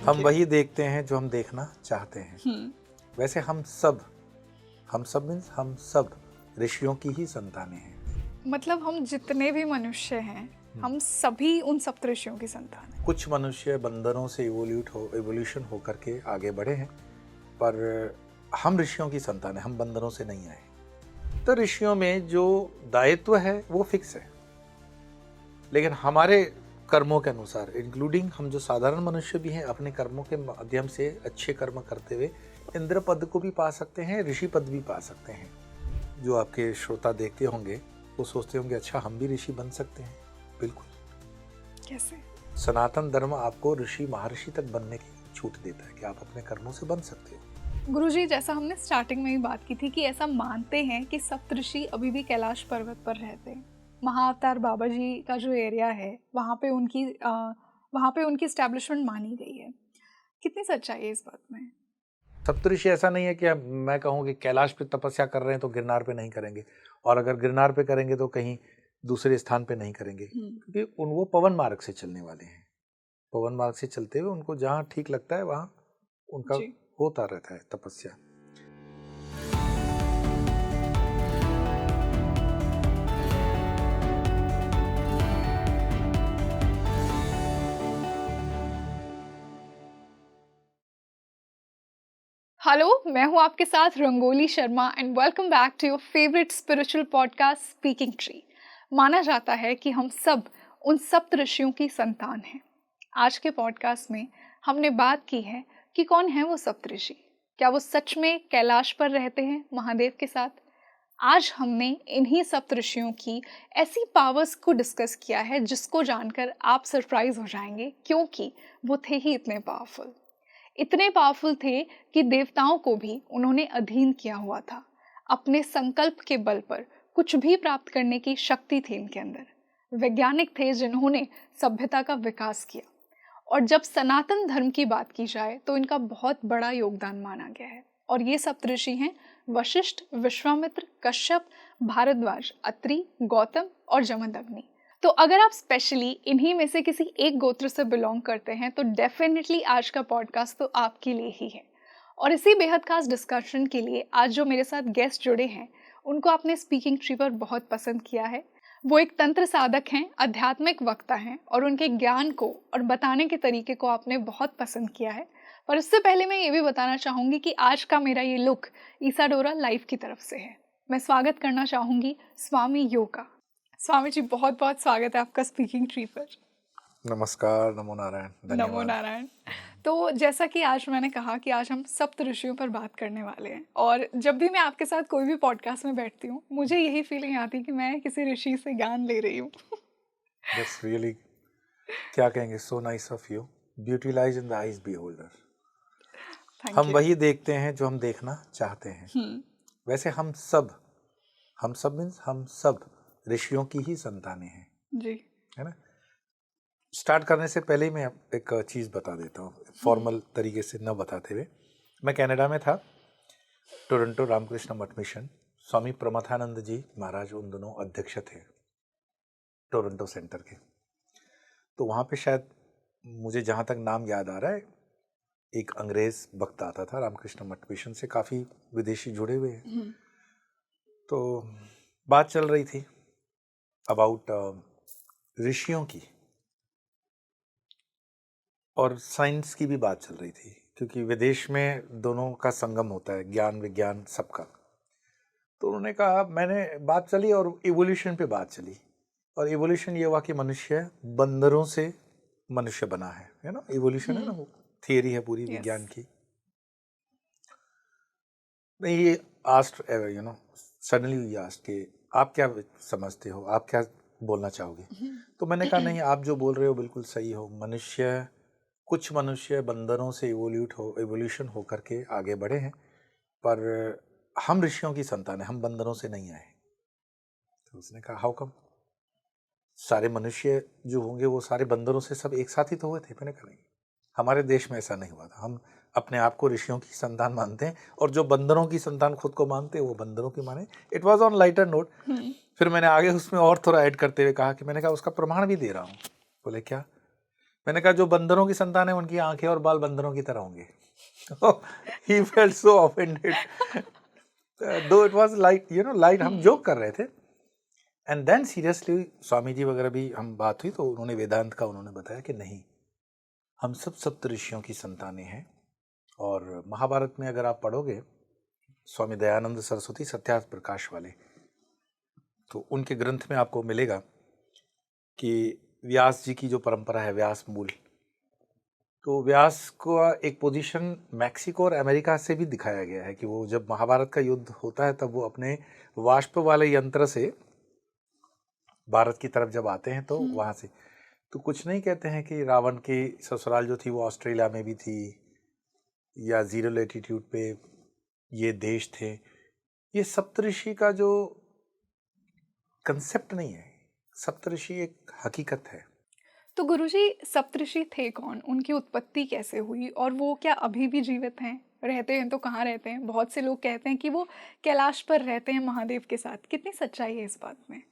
हम वही देखते हैं जो हम देखना चाहते हैं। वैसे हम सब मीन्स हम सब ऋषियों की ही संतानें हैं। मतलब हम जितने भी मनुष्य हैं हम सभी उन सप्तऋषियों की संतान हैं। कुछ मनुष्य बंदरों से इवोल्यूशन होकर के आगे बढ़े हैं, पर हम ऋषियों की संतान हैं, हम बंदरों से नहीं आए। तो ऋषियों में जो दायित्व है वो फिक्स है, लेकिन हमारे कर्मों के अनुसार, इंक्लूडिंग हम जो साधारण मनुष्य भी हैं, अपने कर्मों के माध्यम से अच्छे कर्म करते हुए इंद्र पद को भी पा सकते हैं, ऋषि पद भी पा सकते हैं। जो आपके श्रोता देखते होंगे वो सोचते होंगे अच्छा हम भी ऋषि बन सकते हैं। बिल्कुल। कैसे? सनातन धर्म आपको ऋषि महर्षि तक बनने की छूट देता है कि आप अपने कर्मों से बन सकते हो। गुरुजी, जैसा हमने स्टार्टिंग में ही बात की थी कि ऐसा मानते हैं कि सप्तऋषि अभी भी कैलाश पर्वत पर रहते हैं। महाअवतार बाबा जी का जो एरिया है वहाँ पे उनकी एस्टैब्लिशमेंट मानी गई है। कितनी सच्चाई है इस बात में? सप्तऋषि ऐसा नहीं है कि मैं कहूँ कि कैलाश पे तपस्या कर रहे हैं तो गिरनार पे नहीं करेंगे, और अगर गिरनार पे करेंगे तो कहीं दूसरे स्थान पे नहीं करेंगे, क्योंकि वो पवन मार्ग से चलने वाले हैं। पवन मार्ग से चलते हुए उनको जहाँ ठीक लगता है वहाँ उनका जी। होता रहता है तपस्या। हेलो, मैं हूँ आपके साथ Rangoli Sharma and welcome back to your favourite spiritual podcast speaking tree. माना जाता है कि हम सब उन सप्तऋषियों की संतान हैं। आज के पॉडकास्ट में हमने बात की है कि कौन है वो सप्तऋषि, क्या वो सच में कैलाश पर रहते हैं महादेव के साथ। आज हमने इन्हीं सप्तऋषियों की ऐसी पावर्स को डिस्कस किया है जिसको जानकर आप सरप्राइज हो जाएंगे, क्योंकि वो थे ही इतने पावरफुल थे कि देवताओं को भी उन्होंने अधीन किया हुआ था। अपने संकल्प के बल पर कुछ भी प्राप्त करने की शक्ति थी इनके अंदर। वैज्ञानिक थे जिन्होंने सभ्यता का विकास किया। और जब सनातन धर्म की बात की जाए तो इनका बहुत बड़ा योगदान माना गया है। और ये सप्तऋषि हैं वशिष्ठ, विश्वामित्र, कश्यप, भारद्वाज, अत्रि, गौतम और जमदग्नि। तो अगर आप स्पेशली इन्हीं में से किसी एक गोत्र से बिलोंग करते हैं तो डेफिनेटली आज का पॉडकास्ट तो आपके लिए ही है। और इसी बेहद खास डिस्कशन के लिए आज जो मेरे साथ गेस्ट जुड़े हैं उनको आपने स्पीकिंग ट्री पर बहुत पसंद किया है। वो एक तंत्र साधक हैं, आध्यात्मिक वक्ता हैं और उनके ज्ञान को और बताने के तरीके को आपने बहुत पसंद किया है। पर इससे पहले मैं ये भी बताना चाहूँगी कि आज का मेरा ये लुक ईसाडोरा लाइफ की तरफ से है। मैं स्वागत करना चाहूँगी स्वामी योगा। स्वामी जी, बहुत बहुत स्वागत है आपका स्पीकिंग ट्री पर। नमस्कार, नमो नारायण, धन्यवाद। नमो नारायण। तो जैसा कि आज मैंने कहा कि आज हम सप्तऋषियों पर बात करने वाले हैं, और जब भी मैं आपके साथ कोई भी पॉडकास्ट में बैठती हूँ मुझे यही फीलिंग आती है कि मैं किसी ऋषि से ज्ञान ले रही हूँ। That's really, क्या कहेंगे, so nice of you. Beauty lies in the eyes beholder. Thank हम यू। वही देखते हैं जो हम देखना चाहते हैं। वैसे हम सब मीन्स हम सब ऋषियों की ही संतानें हैं, जी। है ना। स्टार्ट करने से पहले ही मैं एक चीज़ बता देता हूँ, फॉर्मल तरीके से न बताते हुए। मैं कनाडा में था, टोरंटो रामकृष्ण मठ मिशन। स्वामी प्रमथानंद जी महाराज उन दोनों अध्यक्ष थे टोरंटो सेंटर के। तो वहाँ पे शायद, मुझे जहाँ तक नाम याद आ रहा है, एक अंग्रेज वक्ता आता था रामकृष्ण मठ मिशन से, काफ़ी विदेशी जुड़े हुए हैं। तो बात चल रही थी अबाउट ऋषियों की, और साइंस की भी बात चल रही थी, क्योंकि विदेश में दोनों का संगम होता है, ज्ञान विज्ञान सबका। तो उन्होंने कहा, मैंने बात चली और इवोल्यूशन पे बात चली, और इवोल्यूशन ये हुआ कि मनुष्य बंदरों से मनुष्य बना है ना। इवोल्यूशन है ना, वो थियरी है पूरी विज्ञान की। नहीं, ये आस्ट सडनली आस्ट के आप क्या समझते हो, आप क्या बोलना चाहोगे। तो मैंने कहा नहीं, आप जो बोल रहे हो बिल्कुल सही हो। कुछ मनुष्य बंदरों से इवोल्यूशन होकर के आगे बढ़े हैं, पर हम ऋषियों की संतान है, हम बंदरों से नहीं आए। तो उसने कहा हाउ कम, सारे मनुष्य जो होंगे वो सारे बंदरों से सब एक साथ ही तो हुए थे। मैंने कहा नहीं, हमारे देश में ऐसा नहीं हुआ था। हम अपने आप को ऋषियों की संतान मानते हैं, और जो बंदरों की संतान खुद को मानते हैं वो बंदरों की माने। It was on lighter note. फिर मैंने आगे उसमें और थोड़ा ऐड करते हुए कहा कि मैंने कहा उसका प्रमाण भी दे रहा हूँ। बोले क्या? मैंने कहा जो बंदरों की संतान है उनकी आंखें और बाल बंदरों की तरह होंगे। ही फेल्ट सो ऑफेंडेड, दो इट वाज लाइट, लाइट, हम जोक कर रहे थे। And then seriously Swami ji वगैरह भी हम बात हुई तो उन्होंने वेदांत का उन्होंने बताया कि नहीं, हम सब सप्तऋषियों की संतानें हैं। और महाभारत में अगर आप पढ़ोगे, स्वामी दयानंद सरस्वती सत्यार्थ प्रकाश वाले, तो उनके ग्रंथ में आपको मिलेगा कि व्यास जी की जो परंपरा है, व्यास मूल, तो व्यास को एक पोजीशन मैक्सिको और अमेरिका से भी दिखाया गया है कि वो जब महाभारत का युद्ध होता है तब वो अपने वाष्प वाले यंत्र से भारत की तरफ जब आते हैं तो वहाँ से, तो कुछ नहीं कहते हैं कि रावण की ससुराल जो थी वो ऑस्ट्रेलिया में भी थी या जीरो लेटीट्यूड पे ये देश थे। ये सप्तऋषि का जो कंसेप्ट नहीं है, सप्तऋषि एक हकीकत है। तो गुरुजी, सप्तऋषि थे कौन, उनकी उत्पत्ति कैसे हुई, और वो क्या अभी भी जीवित हैं? रहते हैं तो कहाँ रहते हैं? बहुत से लोग कहते हैं कि वो कैलाश पर रहते हैं महादेव के साथ। कितनी सच्चाई है इस बात में?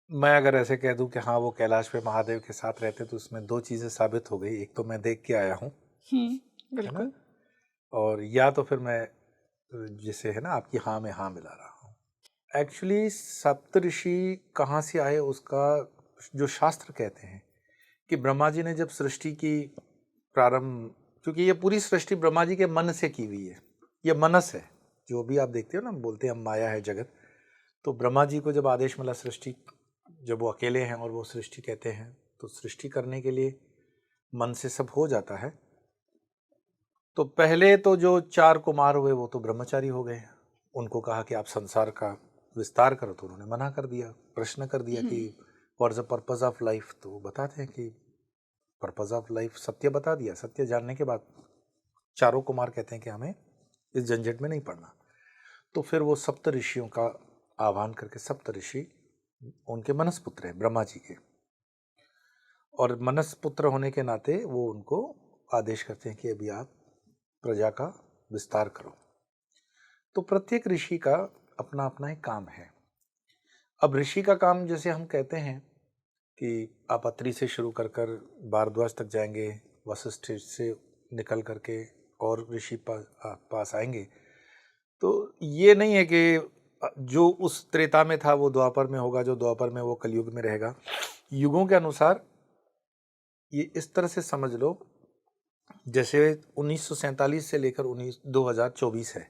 मैं अगर ऐसे कह दूं कि हाँ वो कैलाश पे महादेव के साथ रहते तो उसमें दो चीज़ें साबित हो गई। एक तो मैं देख के आया हूँ, है ना, बिल्कुल। और या तो फिर मैं जिसे है ना आपकी हाँ में हाँ मिला रहा हूँ। एक्चुअली सप्तऋषि कहाँ से आए उसका जो शास्त्र कहते हैं कि ब्रह्मा जी ने जब सृष्टि की प्रारंभ, क्योंकि ये पूरी सृष्टि ब्रह्मा जी के मन से की हुई है, ये मनस है, जो भी आप देखते हो ना, बोलते हैं हम माया है जगत। तो ब्रह्मा जी को जब आदेश मिला सृष्टि, जब वो अकेले हैं और वो सृष्टि कहते हैं, तो सृष्टि करने के लिए मन से सब हो जाता है। तो पहले तो जो 4 कुमार हुए वो तो ब्रह्मचारी हो गए। उनको कहा कि आप संसार का विस्तार करो, तो उन्होंने मना कर दिया। प्रश्न कर दिया कि what is the purpose of life, तो वो बताते हैं कि पर्पज ऑफ लाइफ सत्य बता दिया। सत्य जानने के बाद चारों कुमार कहते हैं कि हमें इस झंझट में नहीं पड़ना। तो फिर वो सप्त ऋषियों का आह्वान करके, सप्त ऋषि उनके मनस पुत्र हैं ब्रह्मा जी के, और मनस पुत्र होने के नाते वो उनको आदेश करते हैं कि अभी आप प्रजा का विस्तार करो। तो प्रत्येक ऋषि का अपना अपना एक काम है। अब ऋषि का काम, जैसे हम कहते हैं कि आप अत्रि से शुरू कर कर भारद्वाज तक जाएंगे, वशिष्ठ से निकल करके और ऋषि पास आएंगे, तो ये नहीं है कि जो उस त्रेता में था वो द्वापर में होगा, जो द्वापर में वो कलयुग में रहेगा। युगों के अनुसार ये इस तरह से समझ लो, जैसे 1947 से लेकर 2024 है,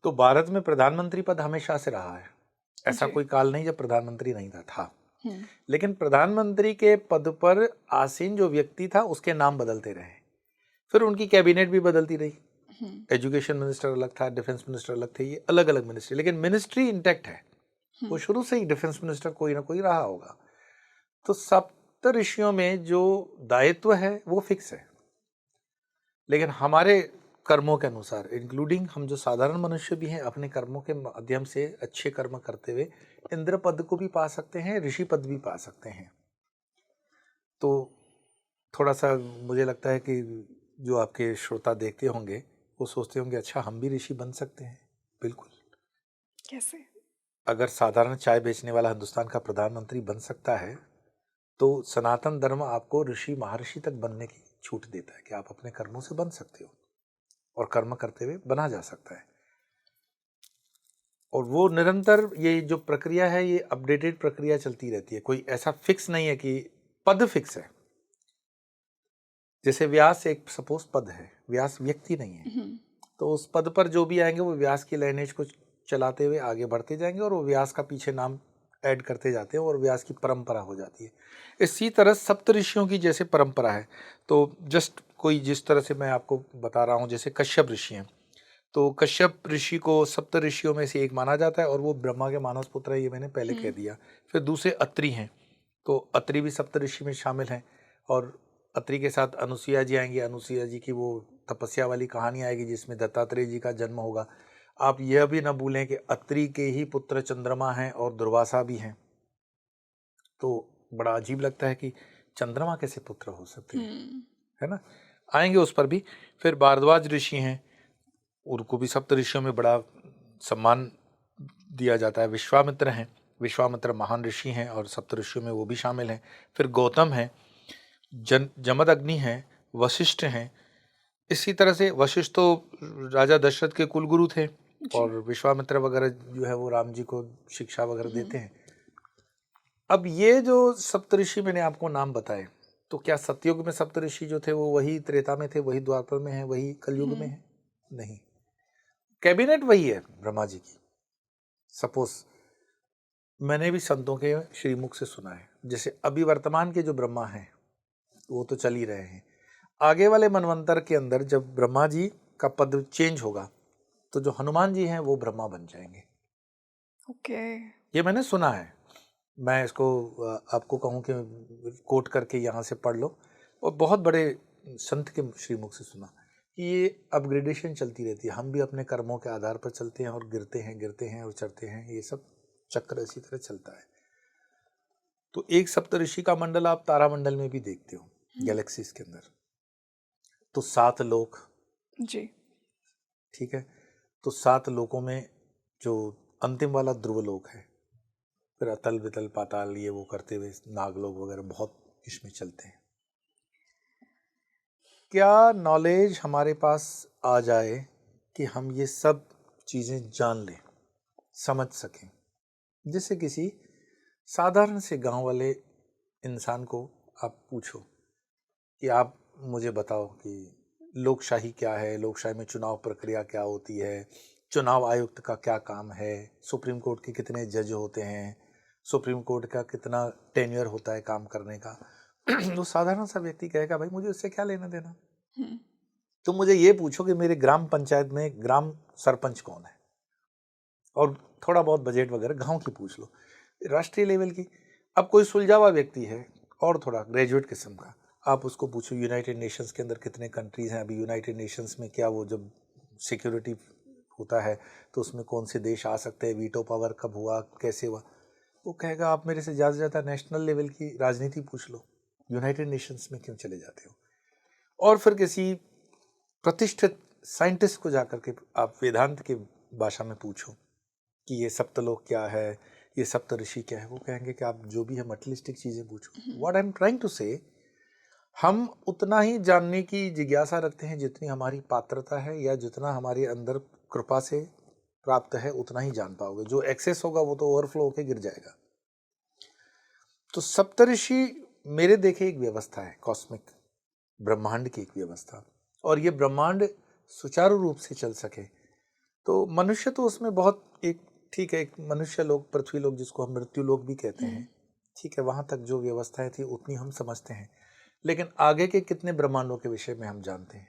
तो भारत में प्रधानमंत्री पद हमेशा से रहा है। ऐसा कोई काल नहीं जब प्रधानमंत्री नहीं था। लेकिन प्रधानमंत्री के पद पर आसीन जो व्यक्ति था उसके नाम बदलते रहे, फिर उनकी कैबिनेट भी बदलती रही। एजुकेशन मिनिस्टर अलग था, डिफेंस मिनिस्टर अलग थे, ये अलग अलग मिनिस्ट्री, लेकिन मिनिस्ट्री इंटैक्ट है। वो शुरू से ही डिफेंस मिनिस्टर कोई ना कोई रहा होगा। तो सप्त ऋषियों में जो दायित्व है वो फिक्स है, लेकिन हमारे कर्मों के अनुसार, इंक्लूडिंग हम जो साधारण मनुष्य भी हैं, अपने कर्मों के माध्यम से अच्छे कर्म करते हुए इंद्र पद को भी पा सकते हैं, ऋषि पद भी पा सकते हैं। तो थोड़ा सा मुझे लगता है कि जो आपके श्रोता देखते होंगे वो सोचते होंगे अच्छा हम भी ऋषि बन सकते हैं। बिल्कुल। कैसे? अगर साधारण चाय बेचने वाला हिंदुस्तान का प्रधानमंत्री बन सकता है, तो सनातन धर्म आपको ऋषि महर्षि तक बनने की छूट देता है कि आप अपने कर्मों से बन सकते हो और कर्म करते हुए बना जा सकता है। और वो निरंतर ये जो प्रक्रिया है ये अपडेटेड प्रक्रिया चलती रहती है। कोई ऐसा फिक्स नहीं है कि पद फिक्स है। जैसे व्यास एक सपोज पद है, व्यास व्यक्ति नहीं है, तो उस पद पर जो भी आएंगे वो व्यास की लाइनेज को चलाते हुए आगे बढ़ते जाएंगे और वो व्यास का पीछे नाम ऐड करते जाते हैं और व्यास की परंपरा हो जाती है। इसी तरह सप्त ऋषियों की जैसे परंपरा है, तो जस्ट कोई जिस तरह से मैं आपको बता रहा हूँ, जैसे कश्यप ऋषि हैं, तो कश्यप ऋषि को सप्त ऋषियों में से एक माना जाता है और वो ब्रह्मा के मानस पुत्र है, ये मैंने पहले कह दिया। फिर दूसरे अत्रि हैं, तो अत्रि भी सप्त ऋषि में शामिल हैं, और अत्रि के साथ अनुसुईया जी आएंगी। अनुसुईया जी की वो तपस्या वाली कहानी आएगी जिसमें दत्तात्रेय जी का जन्म होगा। आप यह भी न भूलें कि अत्रि के ही पुत्र चंद्रमा हैं और दुर्वासा भी हैं। तो बड़ा अजीब लगता है कि चंद्रमा कैसे पुत्र हो सकते हैं, है ना, आएंगे उस पर भी। फिर भारद्वाज ऋषि हैं, उनको भी सप्त ऋषियों में बड़ा सम्मान दिया जाता है। विश्वामित्र हैं, विश्वामित्र महान ऋषि हैं और सप्त ऋषियों में वो भी शामिल हैं। फिर गौतम हैं, जमद अग्नि हैं, वशिष्ठ हैं। इसी तरह से वशिष्ठ तो राजा दशरथ के कुलगुरु थे और विश्वामित्र वगैरह जो है वो राम जी को शिक्षा वगैरह देते हैं। अब ये जो सप्तऋषि मैंने आपको नाम बताए, तो क्या सतयुग में सप्तऋषि जो थे वो वही त्रेता में थे, वही द्वापर में है, वही कलयुग में है? नहीं, कैबिनेट वही है ब्रह्मा जी की। सपोज मैंने भी संतों के श्रीमुख से सुना है, जैसे अभी वर्तमान के जो ब्रह्मा हैं वो तो चल ही रहे हैं, आगे वाले मनवंतर के अंदर जब ब्रह्मा जी का पद चेंज होगा तो जो हनुमान जी हैं वो ब्रह्मा बन जाएंगे। ओके। ये मैंने सुना है, मैं इसको आपको कहूँ कि कोट करके यहाँ से पढ़ लो, और बहुत बड़े संत के श्रीमुख से सुना कि ये अपग्रेडेशन चलती रहती है, हम भी अपने कर्मों के आधार पर चलते हैं और गिरते हैं और चढ़ते हैं, ये सब चक्र इसी तरह चलता है। तो एक सप्तऋषि का मंडल आप तारामंडल में भी देखते हो, गैलेक्सीज के अंदर, तो 7 लोक जी। ठीक है, तो 7 लोकों में जो अंतिम वाला ध्रुव लोक है, फिर अतल वितल पाताल ये वो करते हुए नागलोक वगैरह बहुत इसमें चलते हैं। क्या नॉलेज हमारे पास आ जाए कि हम ये सब चीज़ें जान लें, समझ सकें? जैसे किसी साधारण से गांव वाले इंसान को आप पूछो कि आप मुझे बताओ कि लोकशाही क्या है, लोकशाही में चुनाव प्रक्रिया क्या होती है, चुनाव आयुक्त का क्या काम है, सुप्रीम कोर्ट के कितने जज होते हैं, सुप्रीम कोर्ट का कितना टेन्योर होता है काम करने का। वो साधारण सा व्यक्ति कहेगा भाई मुझे उससे क्या लेना देना। तो मुझे ये पूछो कि मेरे ग्राम पंचायत में ग्राम सरपंच कौन है, और थोड़ा बहुत बजट वगैरह गांव की पूछ लो, राष्ट्रीय लेवल की। अब कोई सुलझा हुआ व्यक्ति है और थोड़ा ग्रेजुएट किस्म का, आप उसको पूछो यूनाइटेड नेशंस के अंदर कितने कंट्रीज हैं, अभी यूनाइटेड नेशंस में क्या वो जब सिक्योरिटी होता है तो उसमें कौन से देश आ सकते हैं, वीटो पावर कब हुआ, कैसे हुआ, वो कहेगा आप मेरे से ज़्यादा से ज़्यादा नेशनल लेवल की राजनीति पूछ लो, यूनाइटेड नेशंस में क्यों चले जाते हो। और फिर किसी प्रतिष्ठित साइंटिस्ट को जाकर के आप वेदांत की भाषा में पूछो कि ये सप्तलोक क्या है, ये सप्तऋषि क्या है, वो कहेंगे कि आप जो भी है मटेरियलिस्टिक चीज़ें पूछो। What I am trying to say, हम उतना ही जानने की जिज्ञासा रखते हैं जितनी हमारी पात्रता है, या जितना हमारे अंदर कृपा से प्राप्त है उतना ही जान पाओगे। जो एक्सेस होगा वो तो ओवरफ्लो होकर गिर जाएगा। तो सप्तऋषि मेरे देखे एक व्यवस्था है, कॉस्मिक ब्रह्मांड की एक व्यवस्था, और ये ब्रह्मांड सुचारू रूप से चल सके तो मनुष्य तो उसमें बहुत एक ठीक है, एक मनुष्य लोक, पृथ्वी लोक जिसको हम मृत्यु लोक भी कहते हैं, ठीक है, वहां तक जो व्यवस्थाएं थी उतनी हम समझते हैं, लेकिन आगे के कितने ब्रह्मांडों के विषय में हम जानते हैं?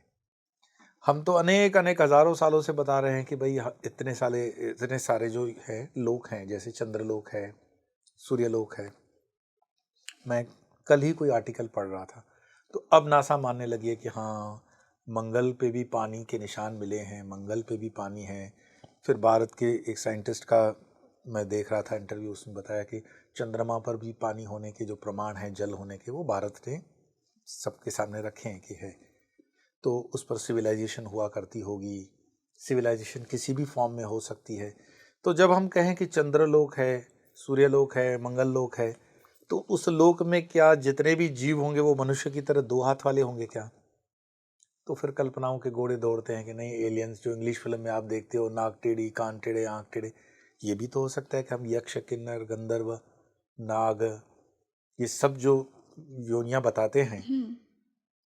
हम तो अनेक अनेक हजारों सालों से बता रहे हैं कि भाई इतने सारे जो है लोक हैं, जैसे चंद्रलोक है, सूर्यलोक है। मैं कल ही कोई आर्टिकल पढ़ रहा था, तो अब नासा मानने लगी है कि हाँ मंगल पे भी पानी के निशान मिले हैं, मंगल पे भी पानी है। फिर भारत के एक साइंटिस्ट का मैं देख रहा था इंटरव्यू, उसने बताया कि चंद्रमा पर भी पानी होने के जो प्रमाण हैं, जल होने के, वो भारत ने सबके सामने रखे हैं कि है, तो उस पर सिविलाइजेशन हुआ करती होगी। सिविलाइजेशन किसी भी फॉर्म में हो सकती है। तो जब हम कहें कि चंद्रलोक है, सूर्यलोक है, मंगल लोक है, तो उस लोक में क्या जितने भी जीव होंगे वो मनुष्य की तरह 2 हाथ वाले होंगे क्या? तो फिर कल्पनाओं के घोड़े दौड़ते हैं कि नहीं, एलियंस जो इंग्लिश फिल्म में आप देखते हो, नाक टेढ़ी, कान टेढ़े, आँख टेढ़े, ये भी तो हो सकता है कि हम यक्ष, किन्नर, गंधर्व, नाग, ये सब जो योनियां बताते हैं,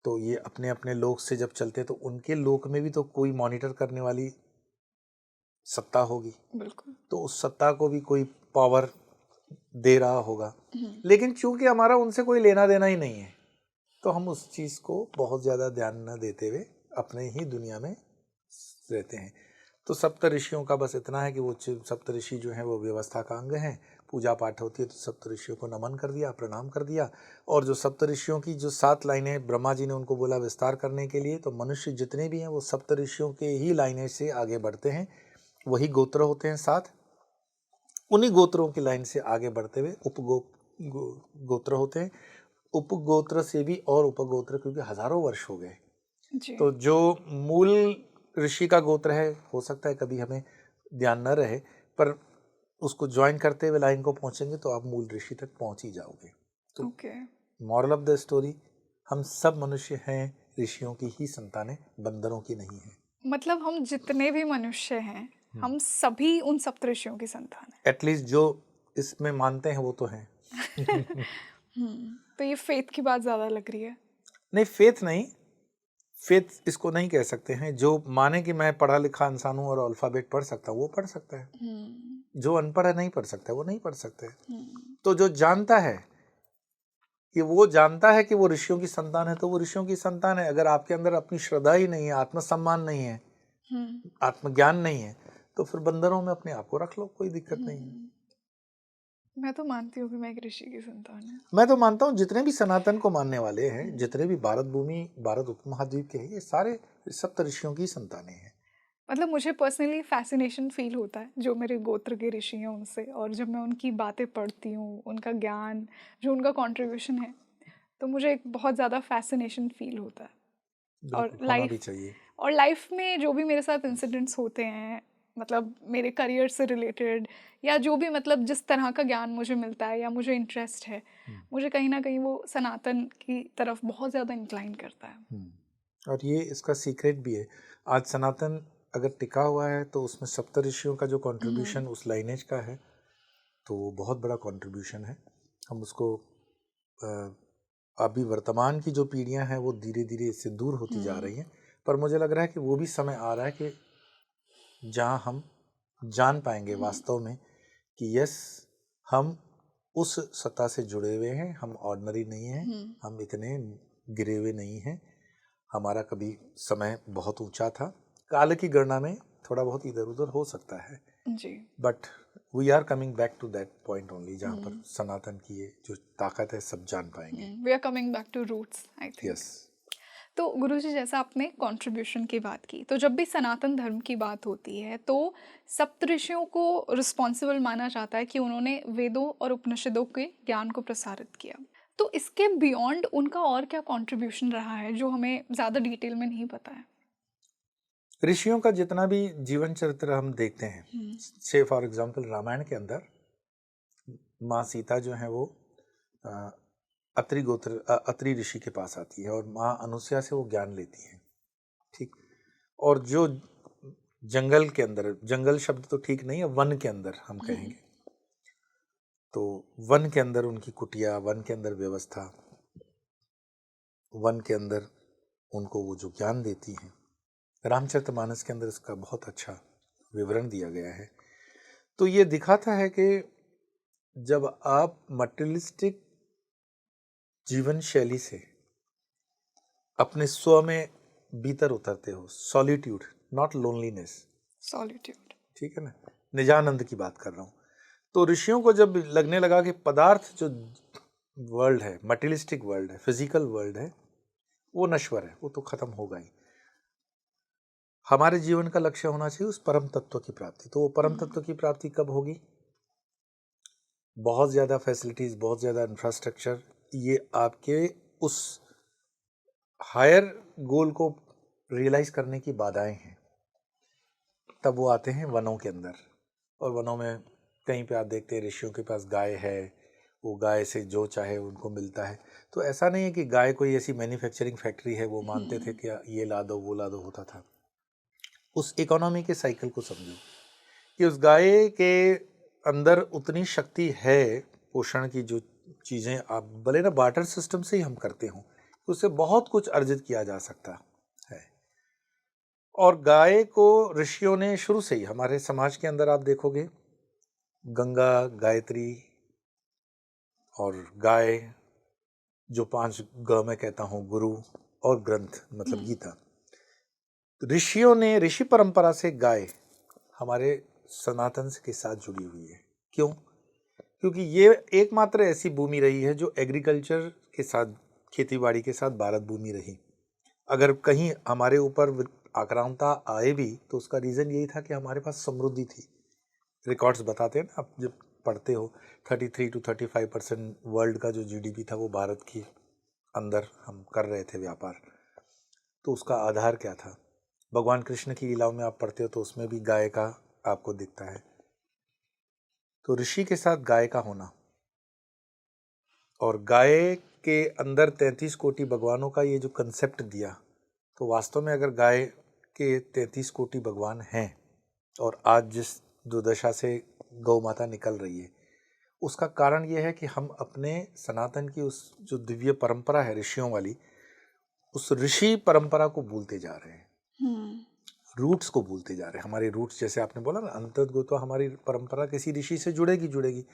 तो ये अपने अपने लोक से जब चलते हैं तो उनके लोक में भी तो कोई मॉनिटर करने वाली सत्ता होगी। बिल्कुल। तो उस सत्ता को भी कोई पावर दे रहा होगा, लेकिन चूंकि हमारा उनसे कोई लेना देना ही नहीं है, तो हम उस चीज को बहुत ज्यादा ध्यान न देते हुए अपने ही दुनिया में रहते हैं। तो सप्तऋषियों का बस इतना है कि वो सप्तऋषि जो है वो व्यवस्था का अंग है। पूजा पाठ होती है तो सप्तऋषियों को नमन कर दिया, प्रणाम कर दिया, और जो सप्तऋषियों की जो 7 लाइनें ब्रह्मा जी ने उनको बोला विस्तार करने के लिए, तो मनुष्य जितने भी हैं वो सप्तऋषियों के ही लाइनें से आगे बढ़ते हैं। वही गोत्र होते हैं 7, उन्हीं गोत्रों की लाइन से आगे बढ़ते हुए गोत्र होते हैं। उपगोत्र से भी और उपगोत्र, क्योंकि हजारों वर्ष हो गए, तो जो मूल ऋषि का गोत्र है, हो सकता है कभी हमें ध्यान न रहे, पर उसको ज्वाइन करते हुए लाइन को पहुंचेंगे तो आप मूल ऋषि तक पहुंच ही जाओगे। तो मॉरल ऑफ द स्टोरी, हम सब मनुष्य हैं ऋषियों की ही संतानें, बंदरों की नहीं है। मतलब हम जितने भी मनुष्य हैं, हम सभी उन सप्तऋषियों की संतान एटलीस्ट जो इसमें मानते हैं वो तो हैं। हैं। तो ये फेथ की बात ज्यादा लग रही है। नहीं, फेथ नहीं, फेथ इसको नहीं कह सकते हैं। जो माने कि मैं पढ़ा लिखा इंसान हूँ और अल्फाबेट पढ़ सकता हूँ, वो पढ़ सकता है। जो अनपढ़ है, नहीं पढ़ सकता है, वो नहीं पढ़ सकते। तो जो जानता है कि वो जानता है कि वो ऋषियों की संतान है, तो वो ऋषियों की संतान है। अगर आपके अंदर अपनी श्रद्धा ही नहीं है, आत्मसम्मान नहीं है, आत्मज्ञान नहीं है, तो फिर बंदरों में अपने आप को रख लो, कोई दिक्कत नहीं है। मैं तो मानती हूँ कि मैं एक ऋषि की संतान हूँ। मैं तो मानता हूँ जितने भी सनातन को मानने वाले हैं, जितने भी भारत भूमि, भारत उपमहाद्वीप के हैं, ये सारे सप्त ऋषियों की संतानें हैं। मतलब मुझे पर्सनली फैसिनेशन फील होता है जो मेरे गोत्र के ऋषि हैं उनसे, और जब मैं उनकी बातें पढ़ती हूँ, उनका ज्ञान, जो उनका कंट्रीब्यूशन है, तो मुझे एक बहुत ज़्यादा फैसिनेशन फील होता है। और बिल्कुल होना भी चाहिए। लाइफ में जो भी मेरे साथ इंसिडेंट्स होते हैं, मतलब मेरे करियर से रिलेटेड, या जो भी, मतलब जिस तरह का ज्ञान मुझे मिलता है या मुझे इंटरेस्ट है, मुझे कहीं ना कहीं वो सनातन की तरफ बहुत ज़्यादा इंक्लाइन करता है। और ये इसका सीक्रेट भी है। आज सनातन अगर टिका हुआ है तो उसमें सप्त ऋषियों का जो कंट्रीब्यूशन उस लाइनेज का है, तो वो बहुत बड़ा कंट्रीब्यूशन है। हम उसको अभी वर्तमान की जो पीढ़ियां हैं वो धीरे धीरे इससे दूर होती जा रही हैं, पर मुझे लग रहा है कि वो भी समय आ रहा है कि जहां हम जान पाएंगे वास्तव में कि यस, हम उस सत्ता से जुड़े हुए हैं, हम ऑर्डिनरी नहीं हैं, हम इतने गिरे हुए नहीं हैं। हमारा कभी समय बहुत ऊंचा था, काल की गणना में थोड़ा बहुत इधर उधर हो सकता है, जी। But we are coming back to that point only, जहाँ पर सनातन की ये जो ताकत है सब जान पाएंगे। We are coming back to roots, I think. Yes. तो गुरुजी, जैसा आपने कंट्रीब्यूशन की बात की, तो जब भी सनातन धर्म की बात होती है तो सप्तऋषियों को रिस्पॉन्सिबल माना जाता है कि उन्होंने वेदों और उपनिषदों के ज्ञान को प्रसारित किया। तो इसके बियॉन्ड उनका और क्या कंट्रीब्यूशन रहा है जो हमें ज़्यादा डिटेल में नहीं पता है? ऋषियों का जितना भी जीवन चरित्र हम देखते हैं, से फॉर एग्जाम्पल रामायण के अंदर माँ सीता जो है वो अ, अत्रि ऋषि के पास आती है और माँ अनुसुईया से वो ज्ञान लेती है। ठीक। और जो जंगल के अंदर, जंगल शब्द तो ठीक नहीं है, वन के अंदर हम कहेंगे, तो वन के अंदर उनकी कुटिया, वन के अंदर व्यवस्था, वन के अंदर उनको वो जो ज्ञान देती हैं, रामचरितमानस के अंदर इसका बहुत अच्छा विवरण दिया गया है। तो ये दिखाता है कि जब आप मटेरियलिस्टिक जीवन शैली से अपने स्व में भीतर उतरते हो, सॉलिट्यूड, नॉट लोनलीनेस, सॉलिट्यूड। ठीक है ना, निजानंद की बात कर रहा हूँ। तो ऋषियों को जब लगने लगा कि पदार्थ जो वर्ल्ड है, मटेरियलिस्टिक वर्ल्ड है, फिजिकल वर्ल्ड है, वो नश्वर है, वो तो खत्म होगा ही, हमारे जीवन का लक्ष्य होना चाहिए उस परम तत्व की प्राप्ति। तो वो परम तत्व की प्राप्ति कब होगी? बहुत ज़्यादा फैसिलिटीज़, बहुत ज़्यादा इंफ्रास्ट्रक्चर, ये आपके उस हायर गोल को रियलाइज करने की बाधाएं हैं। तब वो आते हैं वनों के अंदर, और वनों में कहीं पे आप देखते हैं ऋषियों के पास गाय है, वो गाय से जो चाहे उनको मिलता है। तो ऐसा नहीं है कि गाय कोई ऐसी मैन्युफैक्चरिंग फैक्ट्री है, वो मानते थे कि ये ला दो वो ला दो होता था। उस इकोनॉमी के साइकिल को समझो कि उस गाय के अंदर उतनी शक्ति है, पोषण की जो चीज़ें आप भले ना बार्टर सिस्टम से ही हम करते हों, उससे बहुत कुछ अर्जित किया जा सकता है। और गाय को ऋषियों ने शुरू से ही, हमारे समाज के अंदर आप देखोगे गंगा, गायत्री और गाय, जो 5 ग मैं कहता हूँ, गुरु और ग्रंथ मतलब गीता, ऋषियों ने, ऋषि परंपरा से गाय हमारे सनातन के साथ जुड़ी हुई है। क्यों? क्योंकि ये एकमात्र ऐसी भूमि रही है जो एग्रीकल्चर के साथ, खेतीबाड़ी के साथ भारत भूमि रही। अगर कहीं हमारे ऊपर आक्रामकता आए भी तो उसका रीज़न यही था कि हमारे पास समृद्धि थी। रिकॉर्ड्स बताते हैं ना, आप जब पढ़ते हो 33 to 35% वर्ल्ड का जो जीडीपी था वो भारत के अंदर हम कर रहे थे व्यापार। तो उसका आधार क्या था? भगवान कृष्ण की लीलाओं में आप पढ़ते हो तो उसमें भी गाय का आपको दिखता है। तो ऋषि के साथ गाय का होना और गाय के अंदर 33 कोटि भगवानों का ये जो कंसेप्ट दिया, तो वास्तव में अगर गाय के 33 कोटि भगवान हैं और आज जिस दुर्दशा से गौ माता निकल रही है, उसका कारण ये है कि हम अपने सनातन की उस जो दिव्य परंपरा है ऋषियों वाली, उस ऋषि परंपरा को भूलते जा रहे हैं, रूट्स को भूलते जा रहे हैं। हमारे रूट्स, जैसे आपने बोला ना, अंतर्गत तो हमारी परंपरा किसी ऋषि से जुड़ेगी,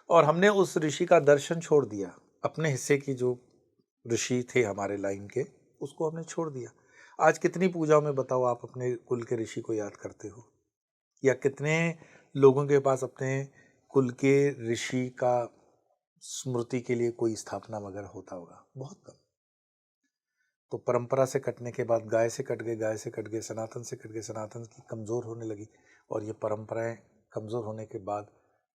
और हमने उस ऋषि का दर्शन छोड़ दिया। अपने हिस्से की जो ऋषि थे हमारे लाइन के, उसको हमने छोड़ दिया। आज कितनी पूजाओं में बताओ आप अपने कुल के ऋषि को याद करते हो, या कितने लोगों के पास अपने कुल के ऋषि का स्मृति के लिए कोई स्थापना वगैरह होता होगा? बहुत कम। तो परंपरा से कटने के बाद गाय से कट गए, सनातन से कट गए, सनातन की कमज़ोर होने लगी, और ये परंपराएं कमज़ोर होने के बाद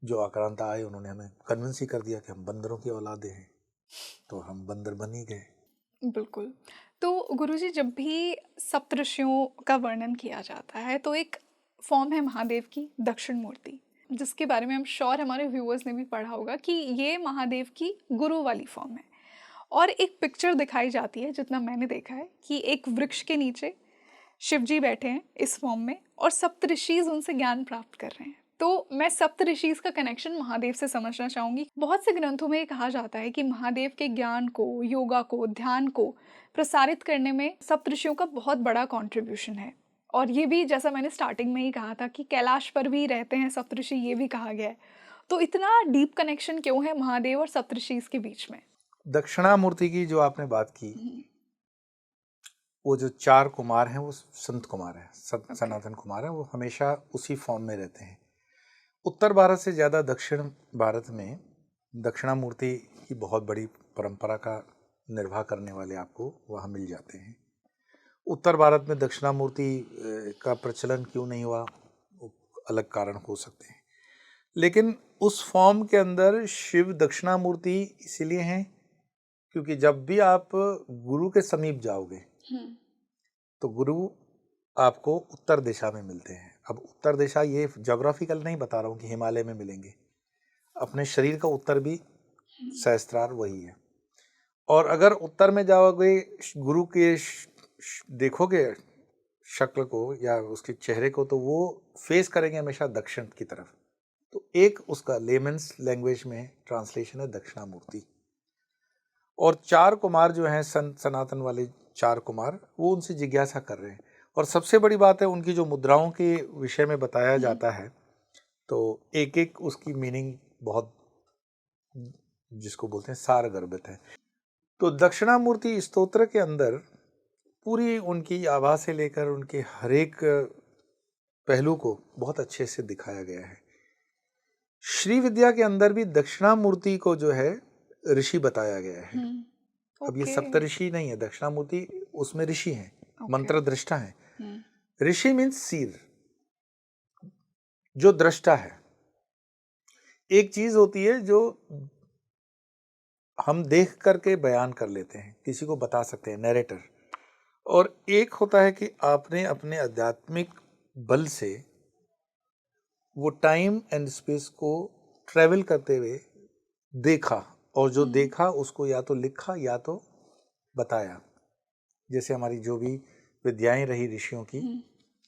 जो आक्रांता आए, उन्होंने हमें कन्विंस ही कर दिया कि हम बंदरों की औलादे हैं, तो हम बंदर बन ही गए। बिल्कुल। तो गुरुजी, जब भी सप्तऋषियों का वर्णन किया जाता है तो एक फॉर्म है महादेव की, दक्षिण मूर्ति, जिसके बारे में हम श्योर हमारे व्यूअर्स ने भी पढ़ा होगा कि ये महादेव की गुरु वाली फॉर्म है। और एक पिक्चर दिखाई जाती है, जितना मैंने देखा है, कि एक वृक्ष के नीचे शिव जी बैठे हैं इस फॉर्म में, और सप्तऋषिज उनसे ज्ञान प्राप्त कर रहे हैं। तो मैं सप्तऋषिज का कनेक्शन महादेव से समझना चाहूँगी। बहुत से ग्रंथों में ये कहा जाता है कि महादेव के ज्ञान को, योगा को, ध्यान को प्रसारित करने में सप्तऋषियों का बहुत बड़ा कंट्रीब्यूशन है। और ये भी, जैसा मैंने स्टार्टिंग में ही कहा था, कि कैलाश पर भी रहते हैं सप्तऋषि, ये भी कहा गया है। तो इतना डीप कनेक्शन क्यों है महादेव और सप्तऋषिज के बीच में? दक्षिणामूर्ति की जो आपने बात की, वो जो 4 कुमार हैं, वो संत कुमार हैं, सनातन कुमार हैं, वो हमेशा उसी फॉर्म में रहते हैं। उत्तर भारत से ज़्यादा दक्षिण भारत में दक्षिणामूर्ति की बहुत बड़ी परंपरा का निर्वाह करने वाले आपको वहाँ मिल जाते हैं। उत्तर भारत में दक्षिणामूर्ति का प्रचलन क्यों नहीं हुआ, अलग कारण हो सकते हैं, लेकिन उस फॉर्म के अंदर शिव दक्षिणामूर्ति इसीलिए हैं क्योंकि जब भी आप गुरु के समीप जाओगे तो गुरु आपको उत्तर दिशा में मिलते हैं। अब उत्तर दिशा ये ज्योग्राफिकल नहीं बता रहा हूँ कि हिमालय में मिलेंगे, अपने शरीर का उत्तर भी सहस्त्रार वही है। और अगर उत्तर में जाओगे, गुरु के देखोगे शक्ल को या उसके चेहरे को, तो वो फेस करेंगे हमेशा दक्षिण की तरफ। तो एक उसका लेमन्स लैंग्वेज में ट्रांसलेशन है दक्षिणामूर्ति। और 4 कुमार जो हैं सनातन वाले 4 कुमार, वो उनसे जिज्ञासा कर रहे हैं। और सबसे बड़ी बात है, उनकी जो मुद्राओं के विषय में बताया जाता है, तो एक एक उसकी मीनिंग बहुत, जिसको बोलते हैं, सारगर्भित है। तो दक्षिणामूर्ति स्तोत्र के अंदर पूरी उनकी आभा से लेकर उनके हर एक पहलू को बहुत अच्छे से दिखाया गया है। श्री विद्या के अंदर भी दक्षिणामूर्ति को जो है ऋषि बताया गया है। अब ये सप्तऋषि नहीं है, दक्षिणामूर्ति उसमें ऋषि हैं, मंत्र दृष्टा हैं। ऋषि मीन्स सीर, जो दृष्टा है। एक चीज होती है जो हम देख करके बयान कर लेते हैं, किसी को बता सकते हैं, नैरेटर। और एक होता है कि आपने अपने आध्यात्मिक बल से वो टाइम एंड स्पेस को ट्रेवल करते हुए देखा, और जो देखा उसको या तो लिखा या तो बताया। जैसे हमारी जो भी विद्याएं रही ऋषियों की,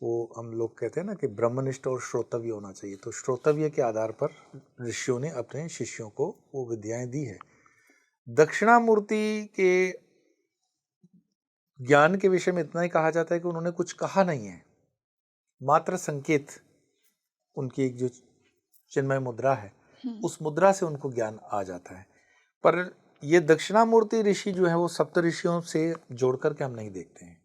वो हम लोग कहते हैं ना कि ब्रह्मनिष्ठ और श्रोतव्य होना चाहिए। तो श्रोतव्य के आधार पर ऋषियों ने अपने शिष्यों को वो विद्याएं दी है। दक्षिणामूर्ति के ज्ञान के विषय में इतना ही कहा जाता है कि उन्होंने कुछ कहा नहीं है, मात्र संकेत, उनकी एक जो चिन्मय मुद्रा है, उस मुद्रा से उनको ज्ञान आ जाता है। पर ये दक्षिणामूर्ति ऋषि जो है वो सप्तऋषियों से जोड़ करके हम नहीं देखते हैं।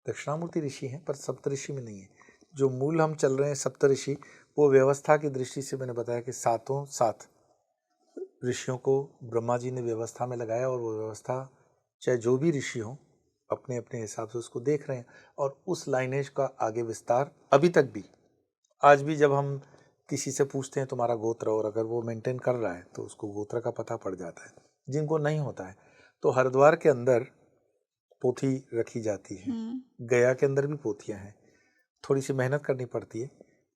दक्षिणामूर्ति ऋषि हैं पर सप्तऋषि में नहीं है। जो मूल हम चल रहे हैं सप्तऋषि, वो व्यवस्था की दृष्टि से मैंने बताया कि 7 ऋषियों को ब्रह्मा जी ने व्यवस्था में लगाया, और वो व्यवस्था चाहे जो भी ऋषि हों अपने अपने हिसाब से उसको देख रहे हैं। और उस लाइनेज का आगे विस्तार अभी तक भी, आज भी जब हम किसी से पूछते हैं तुम्हारा गोत्र, और अगर वो मेंटेन कर रहा है तो उसको गोत्र का पता पड़ जाता है। जिनको नहीं होता है तो हरिद्वार के अंदर पोथी रखी जाती है, गया के अंदर भी पोथियां हैं। थोड़ी सी मेहनत करनी पड़ती है,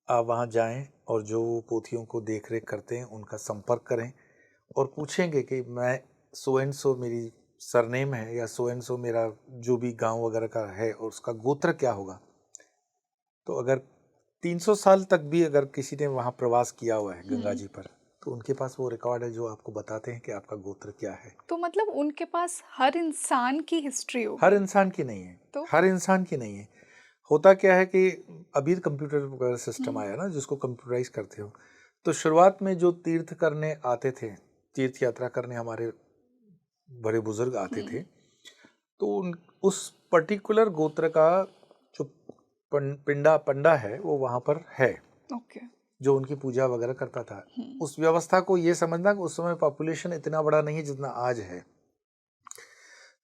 आप वहाँ जाएं और जो पोथियों को देख रेख करते हैं उनका संपर्क करें, और पूछेंगे कि मैं सो एंड सो मेरी सरनेम है या सो एंड सो मेरा जो भी गांव वगैरह का है और उसका गोत्र क्या होगा, तो अगर 300 साल तक भी अगर किसी ने वहाँ प्रवास किया हुआ है गंगा जी पर, तो उनके पास वो रिकॉर्ड है जो आपको बताते हैं कि आपका गोत्र क्या है। तो मतलब उनके पास हर इंसान की हिस्ट्री हर होगी। इंसान की नहीं है, तो हर इंसान की नहीं है। होता क्या है कि अभी कंप्यूटर सिस्टम आया ना जिसको कंप्यूटराइज करते हो, तो शुरुआत में जो तीर्थ करने आते थे, तीर्थ यात्रा करने हमारे बड़े बुजुर्ग आते थे, तो उस पर्टिकुलर गोत्र का जो पिंडा पंडा है वो वहाँ पर है, ओके। जो उनकी पूजा वगैरह करता था। उस व्यवस्था को ये समझना कि उस समय पॉपुलेशन इतना बड़ा नहीं है जितना आज है,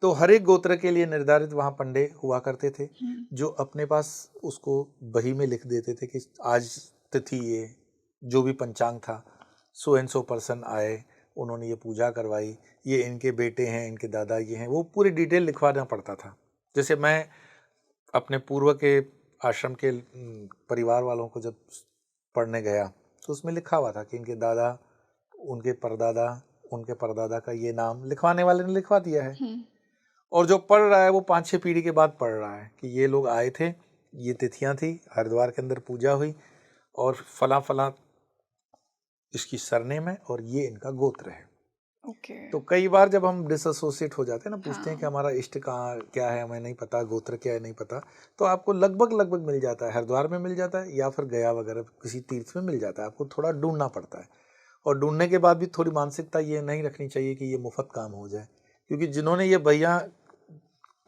तो हर एक गोत्र के लिए निर्धारित वहाँ पंडे हुआ करते थे जो अपने पास उसको बही में लिख देते थे कि आज तिथि ये जो भी पंचांग था, सो एंड सो पर्सन आए, उन्होंने ये पूजा करवाई, ये इनके बेटे हैं, इनके दादा ये हैं, वो पूरी डिटेल लिखवाना पड़ता था। जैसे मैं अपने पूर्व के आश्रम के परिवार वालों को जब पढ़ने गया तो उसमें लिखा हुआ था कि इनके दादा, उनके परदादा का ये नाम लिखवाने वाले ने लिखवा दिया है, और जो पढ़ रहा है वो 5-6 पीढ़ी के बाद पढ़ रहा है कि ये लोग आए थे, ये तिथियां थी, हरिद्वार के अंदर पूजा हुई और फला फला इसकी सरनेम है और ये इनका गोत्र है। ओके। तो कई बार जब हम डिसएसोसिएट हो जाते हैं ना, पूछते हैं कि हाँ। हमारा इष्ट कहाँ क्या है, हमें नहीं पता, गोत्र क्या है नहीं पता, तो आपको लगभग मिल जाता है, हरिद्वार में मिल जाता है या फिर गया वगैरह किसी तीर्थ में मिल जाता है। आपको थोड़ा ढूंढना पड़ता है, और ढूंढने के बाद भी थोड़ी मानसिकता ये नहीं रखनी चाहिए कि ये मुफ्त काम हो जाए, क्योंकि जिन्होंने ये भैया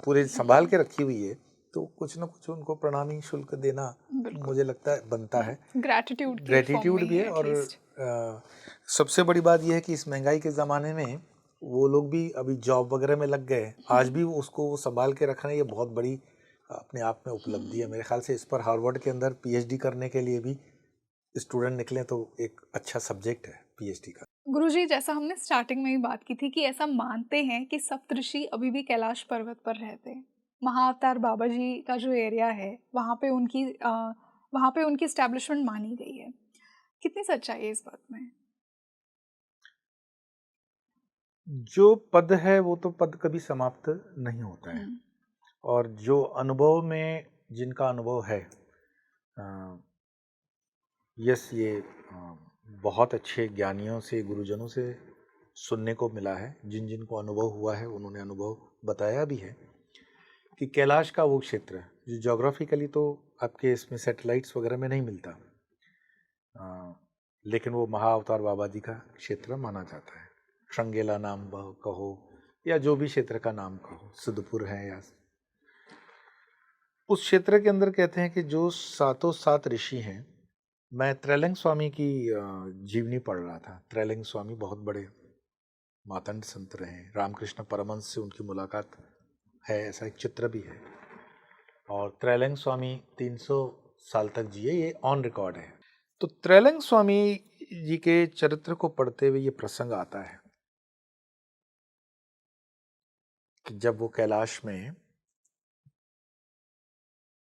पूरे संभाल के रखी हुई है तो कुछ ना कुछ उनको प्रणामी शुल्क देना बिल्कुल। मुझे लगता है बनता है। ग्रैटिट्यूड की फॉर्म ग्रेटिट्यूड में भी ही है, और एटलीस्ट। सबसे बड़ी बात यह है कि इस महंगाई के ज़माने में वो लोग भी अभी जॉब वगैरह में लग गए, आज भी उसको वो संभाल के रखना ये बहुत बड़ी अपने आप में उपलब्धि है। मेरे ख्याल से इस पर हार्वर्ड के अंदर पीएचडी करने के लिए भी स्टूडेंट निकले तो एक अच्छा सब्जेक्ट है पीएचडी का। गुरुजी, जैसा हमने स्टार्टिंग में ही बात की थी कि ऐसा मानते हैं कि सप्तऋषि अभी भी कैलाश पर्वत पर रहते हैं। महाअवतार बाबा जी का जो एरिया है वहाँ पे उनकी एस्टैब्लिशमेंट मानी गई है। कितनी सच्चाई है इस बात में? जो पद है वो तो पद कभी समाप्त नहीं होता है, हम्म। और जो अनुभव में जिनका अनुभव है, यस ये बहुत अच्छे ज्ञानियों से, गुरुजनों से सुनने को मिला है, जिन जिन को अनुभव हुआ है उन्होंने अनुभव बताया भी है कि कैलाश का वो क्षेत्र जो ज्योग्राफिकली तो आपके इसमें सैटेलाइट्स वगैरह में नहीं मिलता, लेकिन वो महाअवतार बाबा जी का क्षेत्र माना जाता है। श्रृंगेला नाम कहो या जो भी क्षेत्र का नाम कहो, सिद्धपुर है, या उस क्षेत्र के अंदर कहते हैं कि जो सातों सात ऋषि हैं। मैं त्रैलंग स्वामी की जीवनी पढ़ रहा था। त्रैलंग स्वामी बहुत बड़े मातंड संत रहे हैं, रामकृष्ण परमहंस से उनकी मुलाकात है, ऐसा एक चित्र भी है, और त्रैलंग स्वामी 300 साल तक जिए, ये ऑन रिकॉर्ड है। तो त्रैलंग स्वामी जी के चरित्र को पढ़ते हुए ये प्रसंग आता है कि जब वो कैलाश में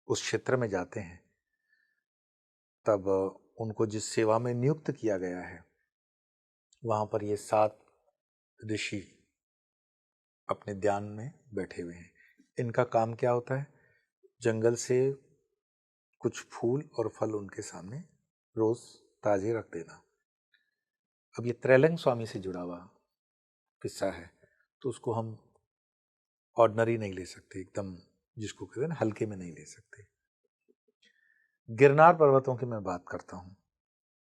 उस क्षेत्र में जाते हैं, तब उनको जिस सेवा में नियुक्त किया गया है, वहां पर ये 7 ऋषि अपने ध्यान में बैठे हुए हैं। इनका काम क्या होता है? जंगल से कुछ फूल और फल उनके सामने रोज ताजे रख देना। अब ये त्रैलंग स्वामी से जुड़ा हुआ किस्सा है, तो उसको हम ऑर्डिनरी नहीं ले सकते, एकदम जिसको कहते हैं ना हल्के में नहीं ले सकते। गिरनार पर्वतों की मैं बात करता हूँ,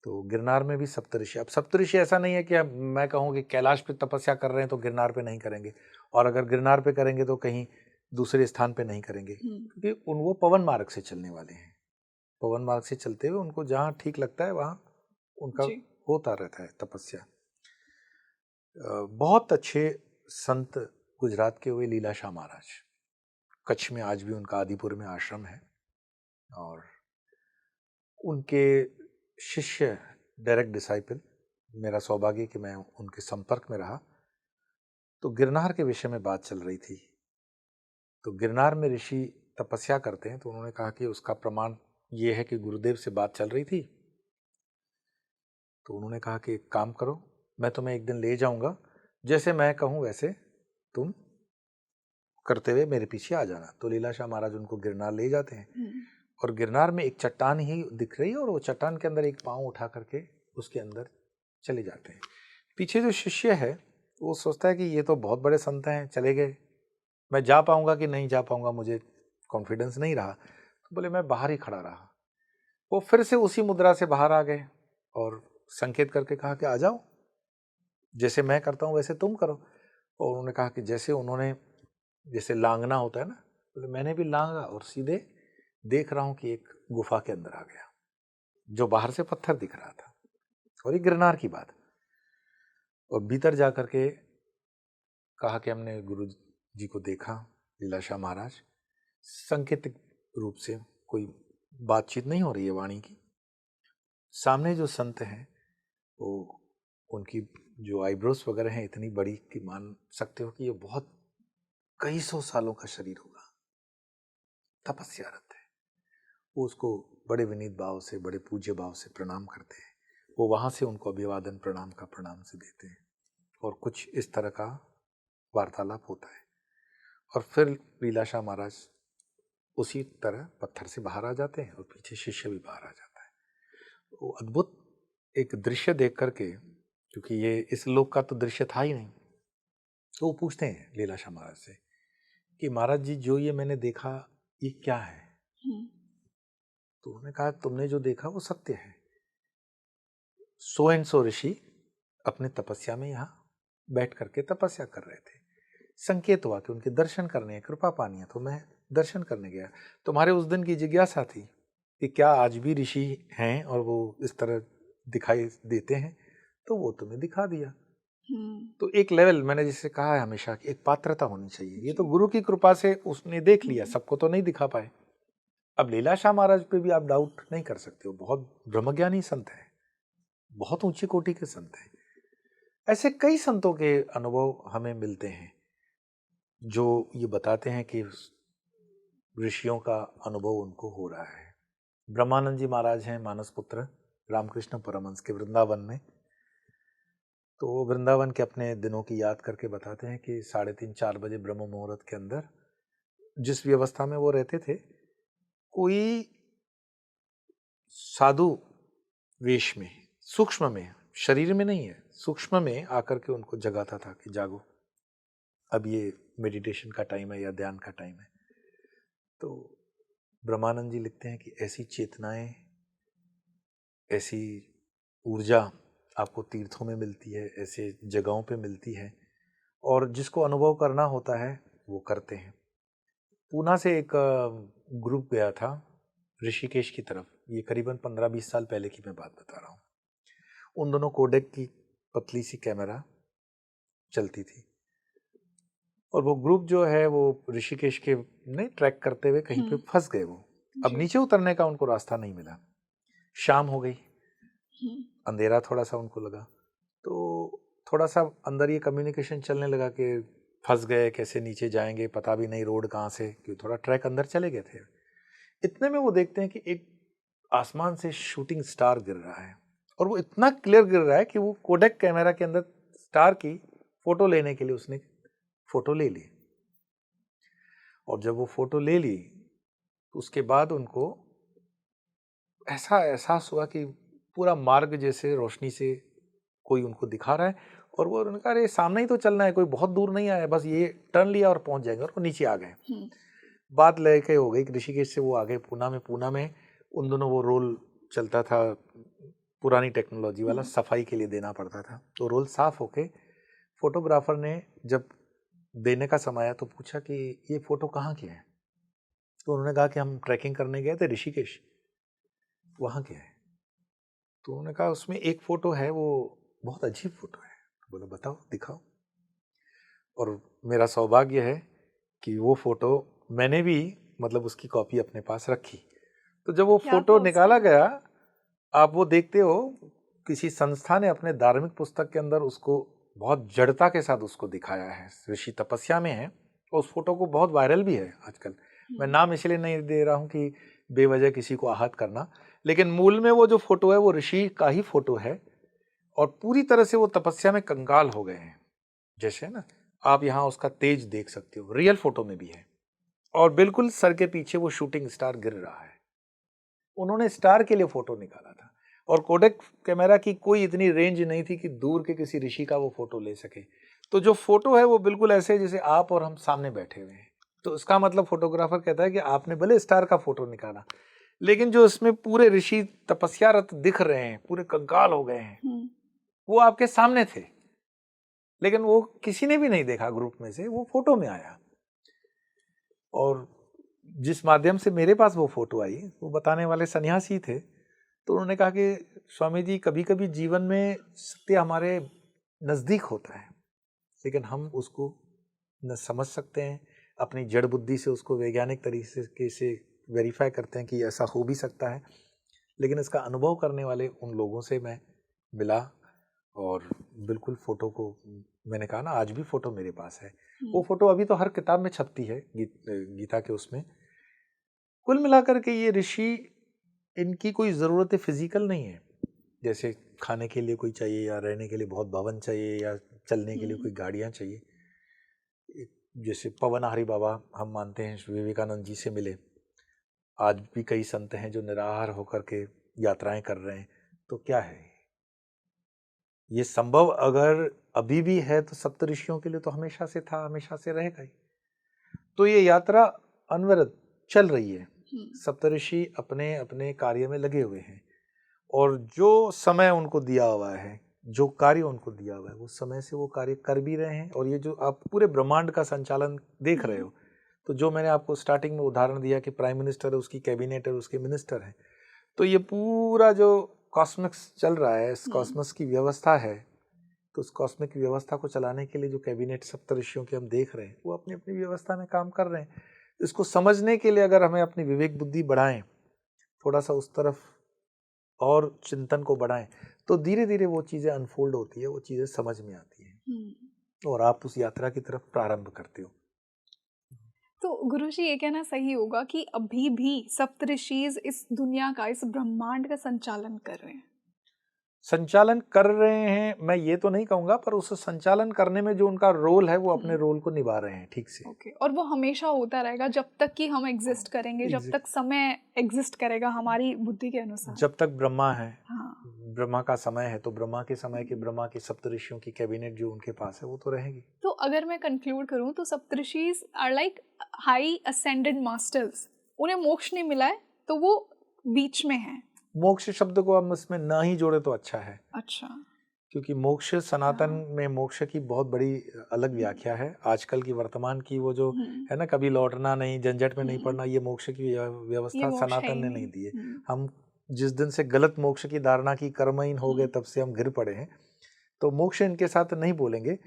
तो गिरनार में भी सप्तऋषि। अब सप्तऋषि ऐसा नहीं है कि मैं कहूँ कि कैलाश पे तपस्या कर रहे हैं तो गिरनार पे नहीं करेंगे, और अगर गिरनार पे करेंगे तो कहीं दूसरे स्थान पे नहीं करेंगे, क्योंकि वो पवन मार्ग से चलने वाले हैं। पवन मार्ग से चलते हुए उनको जहाँ ठीक लगता है वहाँ उनका जी। होता रहता है तपस्या। बहुत अच्छे संत गुजरात के हुए लीलाशाह महाराज, कच्छ में आज भी उनका आदिपुर में आश्रम है, और उनके शिष्य, डायरेक्ट डिसाइपल, मेरा सौभाग्य कि मैं उनके संपर्क में रहा। तो गिरनार के विषय में बात चल रही थी, तो गिरनार में ऋषि तपस्या करते हैं, तो उन्होंने कहा कि उसका प्रमाण ये है कि गुरुदेव से बात चल रही थी, तो उन्होंने कहा कि एक काम करो, मैं तुम्हें एक दिन ले जाऊंगा, जैसे मैं कहूँ वैसे तुम करते हुए मेरे पीछे आ जाना। तो लीलाशाह महाराज उनको गिरनार ले जाते हैं और गिरनार में एक चट्टान ही दिख रही है और वो चट्टान के अंदर एक पाँव उठा करके उसके अंदर चले जाते हैं। पीछे जो शिष्य है वो सोचता है कि ये तो बहुत बड़े संत हैं, चले गए, मैं जा पाऊंगा कि नहीं जा पाऊंगा, मुझे कॉन्फिडेंस नहीं रहा। तो बोले मैं बाहर ही खड़ा रहा। वो फिर से उसी मुद्रा से बाहर आ गए और संकेत करके कहा कि आ जाओ, जैसे मैं करता हूँ वैसे तुम करो। और उन्होंने कहा कि जैसे लांगना होता है ना, बोले मैंने भी लांगा और सीधे देख रहा हूँ कि एक गुफा के अंदर आ गया, जो बाहर से पत्थर दिख रहा था। और ये गिरनार की बात। और भीतर जा करके कहा कि हमने गुरु जी को देखा, लीलाशाह महाराज। सांकेतिक रूप से कोई बातचीत नहीं हो रही है वाणी की। सामने जो संत हैं वो, उनकी जो आईब्रोस वगैरह हैं इतनी बड़ी कि मान सकते हो कि ये बहुत कई सौ सालों का शरीर होगा, तपस्यारत है। वो उसको बड़े विनीत भाव से, बड़े पूज्य भाव से प्रणाम करते हैं। वो वहां से उनको अभिवादन प्रणाम से देते हैं और कुछ इस तरह का वार्तालाप होता है। और फिर लीलाशाह महाराज उसी तरह पत्थर से बाहर आ जाते हैं और पीछे शिष्य भी बाहर आ जाता है। वो अद्भुत एक दृश्य देख करके, क्योंकि ये इस लोक का तो दृश्य था ही नहीं, तो वो पूछते हैं लीलाशाह महाराज से कि महाराज जी जो ये मैंने देखा ये क्या है? तो उन्होंने कहा तुमने जो देखा वो सत्य है। सो एंड सो ऋषि अपने तपस्या में यहाँ बैठ करके तपस्या कर रहे थे। संकेत हुआ कि उनके दर्शन करने, कृपा पानी है, तो मैं दर्शन करने गया। तुम्हारे उस दिन की जिज्ञासा थी कि क्या आज भी ऋषि हैं और वो इस तरह दिखाई देते हैं, तो वो तुम्हें दिखा दिया। तो एक लेवल, मैंने जिसे कहा है हमेशा कि एक पात्रता होनी चाहिए। ये तो गुरु की कृपा से उसने देख लिया, सबको तो नहीं दिखा पाए। अब लीलाशाह महाराज पे भी आप डाउट नहीं कर सकते हो, बहुत ब्रह्मज्ञानी संत है, बहुत ऊंची कोटि के संत हैं। ऐसे कई संतों के अनुभव हमें मिलते हैं जो ये बताते हैं कि ऋषियों का अनुभव उनको हो रहा है। ब्रह्मानंद जी महाराज हैं मानस पुत्र रामकृष्ण परमहंस के वृंदावन में। तो वो वृंदावन के अपने दिनों की याद करके बताते हैं कि 3:30-4 बजे ब्रह्म मुहूर्त के अंदर जिस व्यवस्था में वो रहते थे, कोई साधु वेश में, सूक्ष्म में, शरीर में नहीं है, सूक्ष्म में आकर के उनको जगाता था कि जागो, अब ये मेडिटेशन का टाइम है या ध्यान का टाइम है। तो ब्रह्मानंद जी लिखते हैं कि ऐसी चेतनाएं, ऐसी ऊर्जा आपको तीर्थों में मिलती है, ऐसे जगहों पे मिलती है, और जिसको अनुभव करना होता है वो करते हैं। पूना से एक ग्रुप गया था ऋषिकेश की तरफ, ये करीबन 15-20 साल पहले की मैं बात बता रहा हूँ। उन दोनों कोडेक की पतली सी कैमरा चलती थी और वो ग्रुप जो है वो ऋषिकेश के ने ट्रैक करते हुए कहीं पे फंस गए। वो अब नीचे उतरने का उनको रास्ता नहीं मिला। शाम हो गई, अंधेरा थोड़ा सा उनको लगा, तो थोड़ा सा अंदर ये कम्युनिकेशन चलने लगा कि फंस गए, कैसे नीचे जाएंगे, पता भी नहीं रोड कहाँ से, क्योंकि थोड़ा ट्रैक अंदर चले गए थे। इतने में वो देखते हैं कि एक आसमान से शूटिंग स्टार गिर रहा है और वो इतना क्लियर गिर रहा है कि वो कोडेक कैमरा के अंदर स्टार की फोटो लेने के लिए उसने फोटो ले ली। और जब वो फोटो ले ली तो उसके बाद उनको ऐसा एहसास हुआ कि पूरा मार्ग जैसे रोशनी से कोई उनको दिखा रहा है और वो उन्होंने कहा अरे सामने ही तो चलना है, कोई बहुत दूर नहीं आया, बस ये टर्न लिया और पहुंच जाएंगे, और वो नीचे आ गए। बात लेके हो गई, ऋषिकेश से वो आ गए पूना में उन दोनों वो रोल चलता था पुरानी टेक्नोलॉजी वाला, सफाई के लिए देना पड़ता था। तो रोल साफ होके फोटोग्राफर ने जब देने का समय आया तो पूछा कि ये फोटो कहाँ की है? तो उन्होंने कहा कि हम ट्रैकिंग करने गए थे ऋषिकेश, वहाँ के है। तो उन्होंने कहा उसमें एक फोटो है, वो बहुत अजीब फोटो है। बोला बताओ, दिखाओ। और मेरा सौभाग्य है कि वो फोटो मैंने भी मतलब उसकी कॉपी अपने पास रखी। तो जब वो फोटो निकाला गया, आप वो देखते हो किसी संस्था ने अपने धार्मिक पुस्तक के अंदर उसको बहुत जड़ता के साथ उसको दिखाया है। ऋषि तपस्या में है और उस फोटो को बहुत वायरल भी है आजकल। मैं नाम इसलिए नहीं दे रहा हूँ कि बेवजह किसी को आहत करना, लेकिन मूल में वो जो फोटो है वो ऋषि का ही फोटो है और पूरी तरह से वो तपस्या में कंगाल हो गए हैं। जैसे ना आप यहाँ उसका तेज देख सकते हो, रियल फोटो में भी है। और बिल्कुल सर के पीछे वो शूटिंग स्टार गिर रहा है। उन्होंने स्टार के लिए फोटो निकाला था और कोडेक कैमरा की कोई इतनी रेंज नहीं थी कि दूर के किसी ऋषि का वो फोटो ले सके। तो जो फोटो है वो बिल्कुल ऐसे जैसे आप और हम सामने बैठे हुए हैं। तो इसका मतलब फोटोग्राफर कहता है कि आपने भले स्टार का फोटो निकाला, लेकिन जो इसमें पूरे ऋषि तपस्यारत दिख रहे हैं, पूरे कंकाल हो गए हैं, वो आपके सामने थे, लेकिन वो किसी ने भी नहीं देखा ग्रुप में से, वो फोटो में आया। और जिस माध्यम से मेरे पास वो फोटो आई, वो बताने वाले सन्यासी थे। तो उन्होंने कहा कि स्वामी जी, कभी कभी जीवन में सत्य हमारे नज़दीक होता है, लेकिन हम उसको न समझ सकते हैं, अपनी जड़ बुद्धि से उसको वैज्ञानिक तरीके से वेरीफाई करते हैं कि ऐसा हो भी सकता है, लेकिन इसका अनुभव करने वाले उन लोगों से मैं मिला और बिल्कुल फ़ोटो को मैंने कहा ना, आज भी फ़ोटो मेरे पास है। वो फ़ोटो अभी तो हर किताब में छपती है, गीता के उसमें। कुल मिलाकर के ये ऋषि, इनकी कोई ज़रूरत फिज़िकल नहीं है। जैसे खाने के लिए कोई चाहिए, या रहने के लिए बहुत भवन चाहिए, या चलने के लिए कोई गाड़ियाँ चाहिए। जैसे पवनहारी बाबा हम मानते हैं, विवेकानंद जी से मिले। आज भी कई संत हैं जो निराहार होकर के यात्राएं कर रहे हैं। तो क्या है ये संभव? अगर अभी भी है तो सप्तऋषियों के लिए तो हमेशा से था, हमेशा से रहेगा ही। तो ये यात्रा अनवरत चल रही है। सप्तऋषि अपने अपने कार्य में लगे हुए हैं, और जो समय उनको दिया हुआ है, जो कार्य उनको दिया हुआ है, वो समय से वो कार्य कर भी रहे हैं। और ये जो आप पूरे ब्रह्मांड का संचालन देख रहे हो, तो जो मैंने आपको स्टार्टिंग में उदाहरण दिया कि प्राइम मिनिस्टर है, उसकी कैबिनेट है, उसके मिनिस्टर हैं, तो ये पूरा जो कॉस्मिक्स चल रहा है, इस कॉस्मस की व्यवस्था है, तो उस कॉस्मिक व्यवस्था को चलाने के लिए जो कैबिनेट सप्तऋषियों के हम देख रहे हैं, वो अपनी अपनी व्यवस्था में काम कर रहे हैं। इसको समझने के लिए अगर हमें अपनी विवेक बुद्धि बढ़ाएं, थोड़ा सा उस तरफ और चिंतन को बढ़ाएं, तो धीरे धीरे वो चीज़ें अनफोल्ड होती है, वो चीज़ें समझ में आती हैं और आप उस यात्रा की तरफ प्रारंभ करते हो। तो गुरुजी, ये कहना सही होगा कि अभी भी सप्तऋषिज इस दुनिया का, इस ब्रह्मांड का संचालन कर रहे हैं? संचालन कर रहे हैं, मैं ये तो नहीं कहूँगा, पर उस संचालन करने में जो उनका रोल है, वो अपने रोल को निभा रहे हैं ठीक से। ओके। और वो हमेशा होता रहेगा जब तक कि हम एग्जिस्ट करेंगे, जब तक समय एग्जिस्ट करेगा हमारी बुद्धि के अनुसार। जब तक ब्रह्मा है, हाँ। ब्रह्मा का समय है, तो ब्रह्मा के समय के ब्रह्मा के सप्तऋषियों की कैबिनेट जो उनके पास है, वो तो रहेगी। तो अगर मैं कंक्लूड करूं तो Saptarishis are like high ascended masters. उन्हें मोक्ष नहीं मिला है तो वो बीच में है। मोक्ष शब्द को हम इसमें ना ही जोड़े तो अच्छा है। अच्छा। क्योंकि मोक्ष, सनातन में मोक्ष की बहुत बड़ी अलग व्याख्या है। आजकल की वर्तमान की वो जो है ना, कभी लौटना नहीं, झंझट में नहीं पड़ना, ये मोक्ष की व्यवस्था सनातन ने नहीं दी है। हम जिस दिन से गलत मोक्ष की धारणा की, कर्महीन हो गए, तब से हम गिर पड़े हैं। तो मोक्ष इनके साथ नहीं बोलेंगे,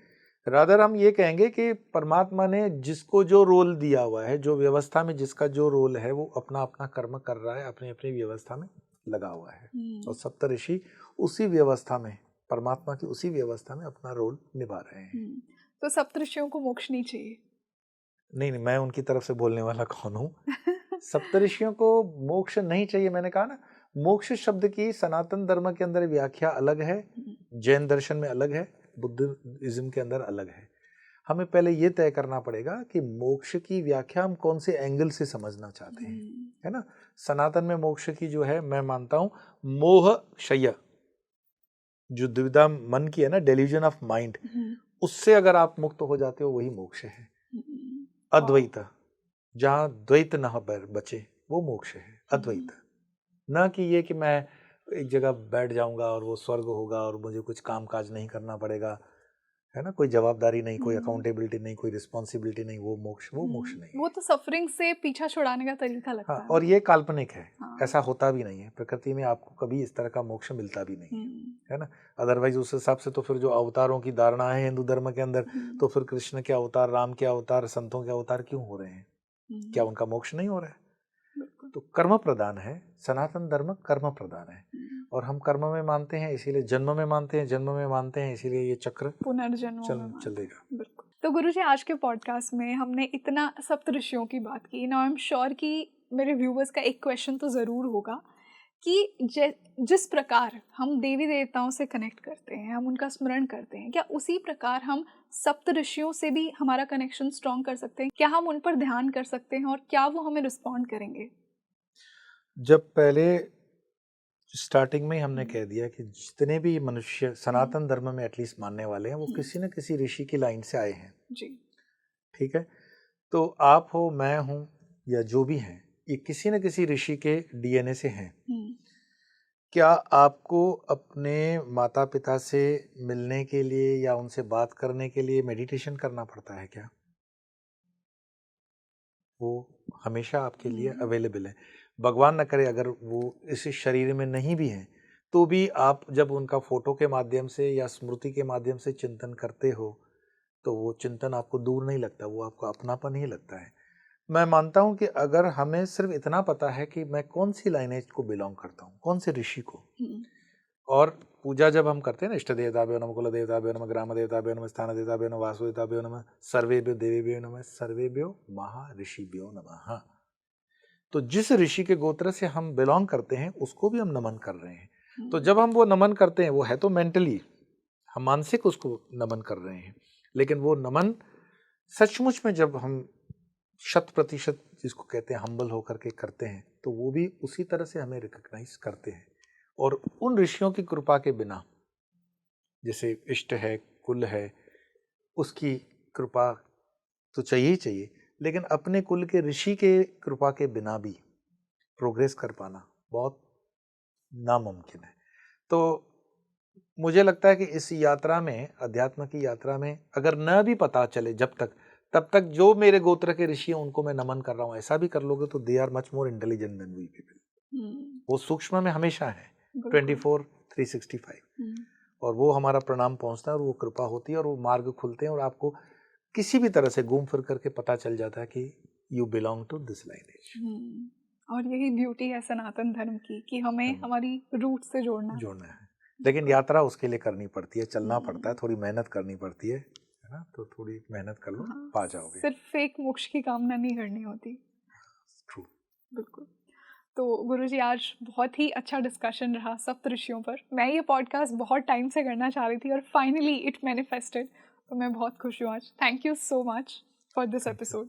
रादर हम ये कहेंगे कि परमात्मा ने जिसको जो रोल दिया हुआ है, जो व्यवस्था में जिसका जो रोल है, वो अपना अपना कर्म कर रहा है, अपनी अपनी व्यवस्था में लगा हुआ है। और सप्तऋषि उसी व्यवस्था में, परमात्मा की उसी व्यवस्था में अपना रोल निभा रहे हैं। तो सप्तऋषियों को मोक्ष नहीं चाहिए? नहीं, मैं उनकी तरफ से बोलने वाला कौन हूँ? सप्तऋषियों को मोक्ष नहीं चाहिए। मैंने कहा ना, मोक्ष शब्द की सनातन धर्म के अंदर व्याख्या अलग है, जैन दर्शन में अलग है, बुद्धिज्म के अंदर अलग है। हमें पहले ये तय करना पड़ेगा कि मोक्ष की व्याख्या हम कौन से एंगल से समझना चाहते हैं, है ना। सनातन में मोक्ष की जो है, मैं मानता हूँ, मोह क्षय, जो दुविधा मन की है ना, डेल्यूजन ऑफ माइंड, उससे अगर आप मुक्त हो जाते हो, वही मोक्ष है। अद्वैत, जहाँ द्वैत न बचे, वो मोक्ष है, अद्वैत। न कि ये कि मैं एक जगह बैठ जाऊंगा और वो स्वर्ग होगा और मुझे कुछ काम काज नहीं करना पड़ेगा, है ना, कोई जवाबदारी नहीं, कोई अकाउंटेबिलिटी नहीं, कोई रिस्पॉन्सिबिलिटी नहीं, वो मोक्ष नहीं। वो तो सफरिंग से पीछा छुड़ाने का तरीका लगता है। और ये काल्पनिक है। ऐसा होता भी नहीं है प्रकृति में, आपको कभी इस तरह का मोक्ष मिलता भी नहीं है ना। अदरवाइज उस हिसाब से तो फिर जो अवतारों की धारणा है हिंदू धर्म के अंदर, तो फिर कृष्ण के अवतार, राम के अवतार, संतों के अवतार क्यों हो रहे हैं? क्या उनका मोक्ष नहीं हो रहा है? तो कर्म प्रदान है, सनातन धर्म कर्म प्रदान है, और हम कर्म में मानते हैं, इसीलिए जन्म में मानते हैं, जन्म में मानते हैं, इसीलिए ये चक्र पुनर्जन्म चलेगा। बिल्कुल। तो गुरुजी, आज के पॉडकास्ट में हमने इतना सप्तऋषियों की बात की। नाउ आई एम श्योर कि मेरे व्यूवर्स का एक क्वेश्चन तो ज़रूर होगा कि जिस प्रकार हम देवी देवताओं से कनेक्ट करते हैं, हम उनका स्मरण करते हैं, क्या उसी प्रकार हम सप्त ऋषियों से भी हमारा कनेक्शन स्ट्रॉन्ग कर सकते हैं? क्या हम उन पर ध्यान कर सकते हैं और क्या वो हमें रिस्पॉन्ड करेंगे? जब पहले स्टार्टिंग में ही हमने कह दिया कि जितने भी मनुष्य सनातन धर्म में एटलीस्ट मानने वाले हैं वो किसी न किसी ऋषि की लाइन से आए हैं। जी। ठीक है, तो आप हो, मैं हूँ, या जो भी हैं, ये किसी न किसी ऋषि के डीएनए से हैं। क्या आपको अपने माता पिता से मिलने के लिए या उनसे बात करने के लिए मेडिटेशन करना पड़ता है क्या? वो हमेशा आपके लिए अवेलेबल है। भगवान न करे अगर वो इस शरीर में नहीं भी हैं, तो भी आप जब उनका फोटो के माध्यम से या स्मृति के माध्यम से चिंतन करते हो, तो वो चिंतन आपको दूर नहीं लगता, वो आपको अपनापन ही लगता है। मैं मानता हूँ कि अगर हमें सिर्फ इतना पता है कि मैं कौन सी लाइनेज को बिलोंग करता हूँ, कौन से ऋषि को, और पूजा जब हम करते हैं ना, इष्ट देवताभ्यो नमः, कुल देवताभ्यो नमः, ग्राम देवताभ्यो नमः, स्थान देवताभ्यो नमः, वासु देवताभ्यो नमः, सर्वेभ्यो देवेभ्यो नमः, सर्वेभ्यो महर्षिभ्यो नमः। तो जिस ऋषि के गोत्र से हम बिलोंग करते हैं उसको भी हम नमन कर रहे हैं। तो जब हम वो नमन करते हैं, वो है तो मेंटली, हम मानसिक उसको नमन कर रहे हैं, लेकिन वो नमन सचमुच में जब हम 100% जिसको कहते हैं हम्बल होकर के करते हैं, तो वो भी उसी तरह से हमें रिकॉग्नाइज करते हैं। और उन ऋषियों की कृपा के बिना, जैसे इष्ट है, कुल है, उसकी कृपा तो चाहिए ही चाहिए, लेकिन अपने कुल के ऋषि के कृपा के बिना भी प्रोग्रेस कर पाना बहुत नामुमकिन है। तो मुझे लगता है कि इस यात्रा में, अध्यात्म की यात्रा में, अगर न भी पता चले जब तक, तब तक जो मेरे गोत्र के ऋषि हैं उनको मैं नमन कर रहा हूँ, ऐसा भी कर लोगे तो they are much more intelligent than we people. वो सूक्ष्म में हमेशा है, 24/365, और वो हमारा प्रणाम पहुंचता है और वो कृपा होती है और वो मार्ग खुलते हैं और आपको किसी भी तरह से घूम फिर करके पता चल जाता है कि you belong to this lineage. और यही ब्यूटी है सनातन धर्म की कि हमें हमारी रूट से जोड़ना है। लेकिन यात्रा उसके लिए करनी पड़ती है, चलना पड़ता है, थोड़ी मेहनत करनी पड़ती है ना? तो थोड़ी मेहनत कर लो, पा जाओगे। सिर्फ एक मोक्ष की कामना नहीं करनी होती। ट्रू, बिल्कुल। तो गुरुजी, आज बहुत ही अच्छा डिस्कशन रहा सप्त ऋषियों पर। मैं ये पॉडकास्ट बहुत टाइम से करना चाह रही थी और फाइनली इट मैनिफेस्टेड, तो मैं बहुत खुश हूँ आज। Thank you so much for this episode.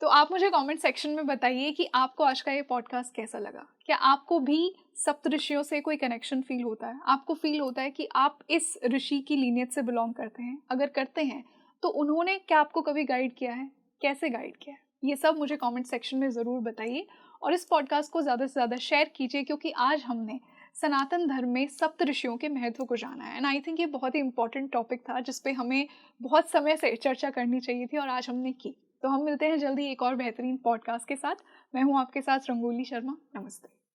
तो आप मुझे कमेंट सेक्शन में बताइए कि आपको आज का ये पॉडकास्ट कैसा लगा। क्या आपको भी सप्त ऋषियों से कोई कनेक्शन फील होता है? आपको फील होता है कि आप इस ऋषि की लीनियज से बिलोंग करते हैं? अगर करते हैं तो उन्होंने क्या आपको कभी गाइड किया है? कैसे गाइड किया है? ये सब मुझे कमेंट सेक्शन में ज़रूर बताइए और इस पॉडकास्ट को ज़्यादा से ज़्यादा शेयर कीजिए, क्योंकि आज हमने सनातन धर्म में सप्त ऋषियों के महत्व को जाना है। एंड आई थिंक ये बहुत ही इंपॉर्टेंट टॉपिक था जिस पे हमें बहुत समय से चर्चा करनी चाहिए थी और आज हमने की। तो हम मिलते हैं जल्दी एक और बेहतरीन पॉडकास्ट के साथ। मैं हूँ आपके साथ रंगोली शर्मा। नमस्ते।